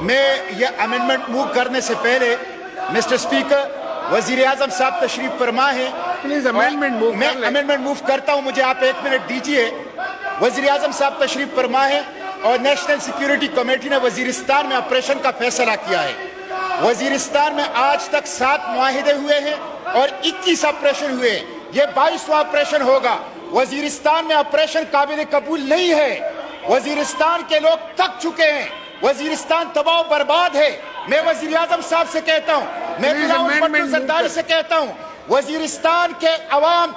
میں یہ amendment move کرنے سے پہلے مسٹر اسپیکر وزیر اعظم صاحب تشریف فرما ہے. میں امینڈمنٹ موو کرتا ہوں, مجھے آپ 1 منٹ دیجیے. وزیر اعظم صاحب تشریف فرما ہے اور نیشنل سیکیورٹی کمیٹی نے وزیرستان میں آپریشن کا فیصلہ کیا ہے. وزیرستان میں آج تک 7 معاہدے ہوئے ہیں اور 21 آپریشن ہوئے. یہ 22واں آپریشن ہوگا. وزیرستان میں آپریشن قابل قبول نہیں ہے. وزیرستان کے لوگ تھک چکے ہیں. وزیرستان تباہ و برباد ہے. میں وزیر اعظم صاحب سے کہتا ہوں, میں بلاول بھٹو زرداری سے کہتا ہوں, وزیرستان کے عوام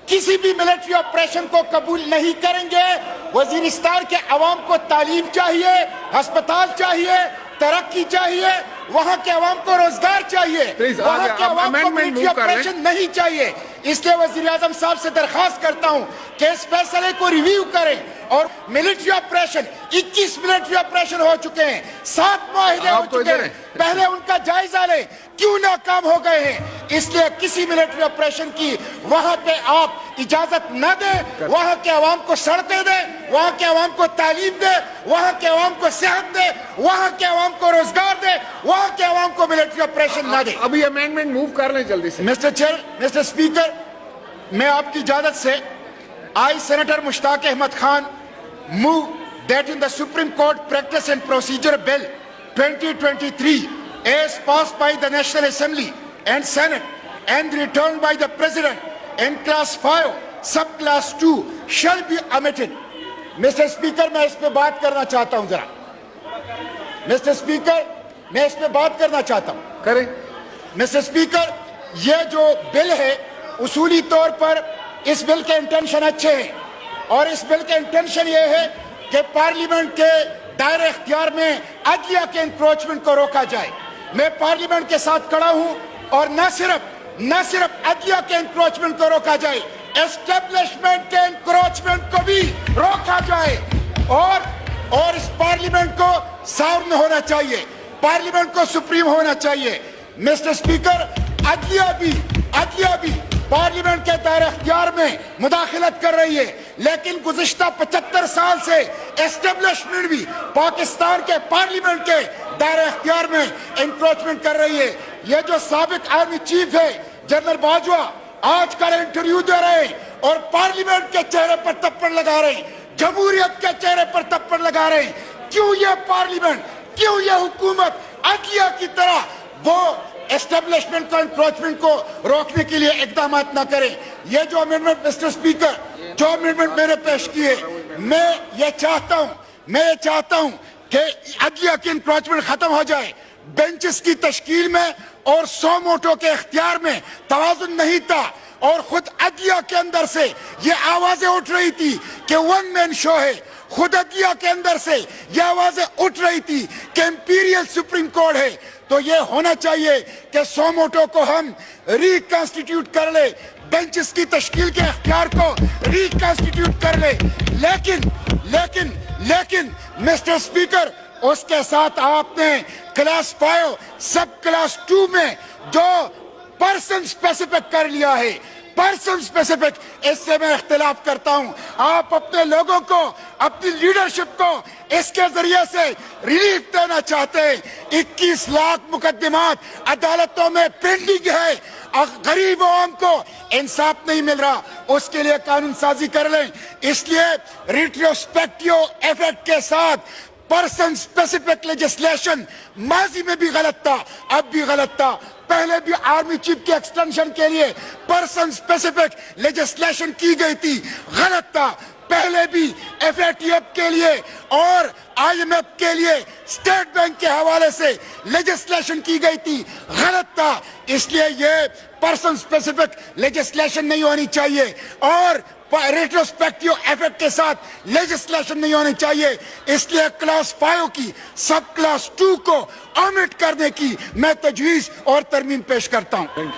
کسی بھی ملٹری آپریشن کو قبول نہیں کریں گے. وزیرستان کے عوام کو تعلیم چاہیے, ہسپتال چاہیے, ترقی چاہیے, وہاں کے عوام کو روزگار چاہیے, وہاں کے عوام کو ملٹری آپریشن نہیں چاہیے. اس لیے وزیر اعظم صاحب سے درخواست کرتا ہوں کہ اس فیصلے کو ریویو کریں. اور ملٹری آپریشن 21 ملٹری آپریشن ہو چکے ہیں, 7 معاہدے ہو چکے ہیں, پہلے ان کا جائزہ لیں کیوں ناکام ہو گئے ہیں. اس لیے کسی ملٹری آپریشن کی وہاں پہ آپ اجازت نہ دیں. وہاں کے عوام کو سڑکیں دیں, وہاں کے عوام کو تعلیم دیں, وہاں کے عوام کو صحت دیں, وہاں کے عوام کو روزگار دیں, وہاں کے عوام کو ملٹری آپریشن نہ دیں. ابھی امینڈمنٹ موو کر لیں جلدی سے. مسٹر اسپیکر, میں آپ کی اجازت سے I senator Mushtaq Ahmad Khan move that in the Supreme Court Practice and Procedure Bill 2023 as passed by the National Assembly and Senate and returned by the President in Class 5, Subclass 2 shall be omitted. Mr. Speaker, میں اس پہ بات کرنا چاہتا ہوں ذرا. Mr. Speaker, میں اس پہ بات کرنا چاہتا ہوں. کریں. Mr. Speaker, یہ جو بل ہے اصولی طور پر اس بل کے انٹینشن اچھے ہیں, اور اس بل کے انٹینشن یہ ہے کہ پارلیمنٹ کے دائرہ اختیار میں عدلیہ کے انکروچمنٹ کو روکا جائے. میں پارلیمنٹ کے ساتھ کھڑا ہوں, اور نہ صرف عدلیہ کے انکروچمنٹ کو روکا جائے, اسٹیبلشمنٹ کے انکروچمنٹ کو بھی روکا جائے. اور اس پارلیمنٹ کو ساورن ہونا چاہیے, پارلیمنٹ کو سپریم ہونا چاہیے. مسٹر اسپیکر, عدلیہ بھی پارلیمنٹ کے دائرہ اختیار میں مداخلت کر رہی ہے, لیکن گزشتہ 75 سال سے اسٹیبلشمنٹ بھی پاکستان کے پارلیمنٹ کے دائرہ اختیار میں انکروچمنٹ کر رہی ہے. یہ جو سابق آرمی چیف ہے جنرل باجوہ آج کل انٹرویو دے رہے ہیں اور پارلیمنٹ کے چہرے پر تپڑ لگا رہے ہیں, جمہوریت کے چہرے پر تپڑ لگا رہے ہیں. کیوں یہ پارلیمنٹ, کیوں یہ حکومت عدلیہ کی طرح وہ اسٹیبلشمنٹ کو انکروچمنٹ کو روکنے کے لیے اقدامات نہ کریں. یہ جو امینڈمنٹ مسٹر اسپیکر جو امینڈمنٹ میں نے پیش کی ہے, میں یہ چاہتا ہوں کہ عدلیہ کی انکروچمنٹ ختم ہو جائے. بینچز کی تشکیل میں اور 100 ووٹوں کے اختیار میں توازن نہیں تھا, اور خود عدلیہ کے اندر سے یہ آوازیں اٹھ رہی تھی کہ ون مین شو ہے. خود عدلیہ کے اندر سے یہ آوازیں اٹھ رہی تھی کہ امپیریل سپریم کورٹ ہے. تو یہ ہونا چاہیے کہ 100 ووٹوں کو ہم ریکنسٹیٹیوٹ کر لے, بینچز کی تشکیل کے اختیار کو ریکنسٹیٹیوٹ کر لے. لیکن مسٹر اسپیکر, اس کے ساتھ آپ نے کلاس 5 سب کلاس 2 میں جو پرسن اسپیسیفک کر لیا ہے, پرسن اسپیسیفک, اس سے میں اختلاف کرتا ہوں. آپ اپنے لوگوں کو, اپنی لیڈرشپ کو اس کے ذریعے سے ریلیف دینا چاہتے ہیں. 21 لاکھ مقدمات عدالتوں میں پینڈنگ ہے, غریب عوام کو انصاف نہیں مل رہا, اس کے لیے قانون سازی کر لیں. اس لیے ریٹروسپیکٹیو ایفیکٹ کے ساتھ پرسن اسپیسیفک لیجسلیشن ماضی میں بھی غلط تھا, اب بھی غلط تھا. پہلے بھی آرمی چیف کے ایکسٹینشن کے لیے پرسن اسپیسیفک لیجسلیشن کی گئی تھی, غلط تھا. پہلے بھی ایف اے ٹی ایف کے لیے اور آئی ایم ایف کے لیے اسٹیٹ بینک کے حوالے سے لیجسلیشن کی گئی تھی, غلط تھا. اس لیے یہ پرسن اسپیسیفک لیجسلیشن نہیں ہونی چاہیے, اور ریٹروسپیکٹیو ایفیکٹ کے ساتھ لیجسلیشن نہیں ہونی چاہیے. اس لیے کلاس 5 کی سب کلاس 2 کو اومٹ کرنے کی میں تجویز اور ترمیم پیش کرتا ہوں.